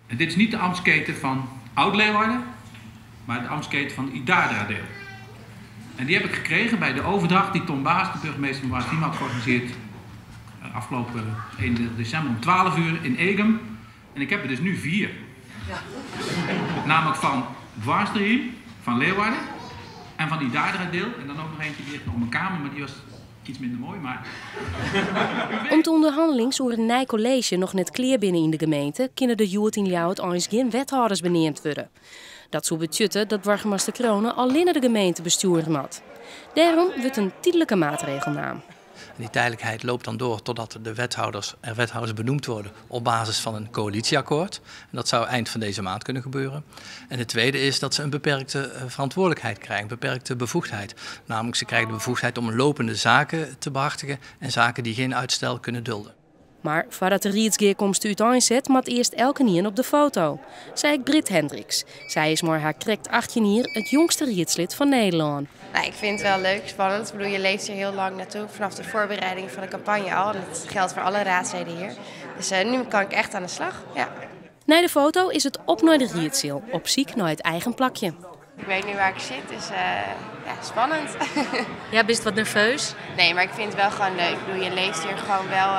En dit is niet de ambtsketen van Oud-Leeuwarden, maar de ambtsketen van Idardra-deel. En die heb ik gekregen bij de overdracht die Tom Baas, de burgemeester van Waarsdiem, had georganiseerd afgelopen 1 december om 12 uur in Egem. En ik heb er dus nu 4. Ja. Namelijk van Waarsdiem, van Leeuwarden en van Idardra-deel. En dan ook nog eentje die ligt op mijn kamer, maar die was iets minder mooi. Maar... Om de onderhandeling zo'n een nieuw college nog net kleer binnen in de gemeente, kunnen de Joert in Ljouwert eens geen wethouders beneemd worden. Dat zou betutten dat burgemeester Kronen alleen de gemeente besturen had. Daarom wordt een tijdelijke maatregel naam. Die tijdelijkheid loopt dan door totdat er wethouders benoemd worden op basis van een coalitieakkoord. En dat zou eind van deze maand kunnen gebeuren. En het tweede is dat ze een beperkte verantwoordelijkheid krijgen, een beperkte bevoegdheid. Namelijk ze krijgen de bevoegdheid om lopende zaken te behartigen en zaken die geen uitstel kunnen dulden. Maar voordat de rietsgeerkomst uiteenzet, moet eerst elke nier op de foto. Zei ik Britt Hendricks. Zij is maar haar krekt 18 jaar het jongste rietslid van Nederland. Nou, ik vind het wel leuk, spannend. Ik bedoel, je leeft hier heel lang naartoe, vanaf de voorbereiding van de campagne al. En dat geldt voor alle raadsleden hier. Dus nu kan ik echt aan de slag. Ja. Na de foto is het op naar de rietseel, op zoek naar het eigen plakje. Ik weet nu waar ik zit, dus spannend. Ja, ben je wat nerveus? Nee, maar ik vind het wel gewoon leuk. Ik bedoel, je leeft hier gewoon wel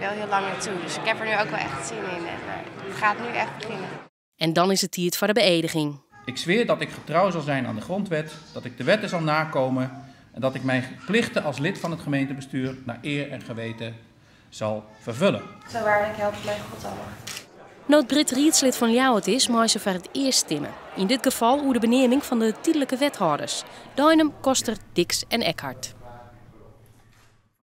heel lang naartoe. Dus ik heb er nu ook wel echt zin in. En, het gaat nu echt beginnen. En dan is het tijd voor de beëdiging. Ik zweer dat ik getrouw zal zijn aan de grondwet, dat ik de wetten zal nakomen en dat ik mijn plichten als lid van het gemeentebestuur naar eer en geweten zal vervullen. Zo waarlijk helpt mij God allemaal. Nood Britt rietslid van Ljouwert is, maar ze voor het eerst stemmen. In dit geval over de benaming van de tijdelijke wethouders. Duinem, Koster, Dix en Eckhart.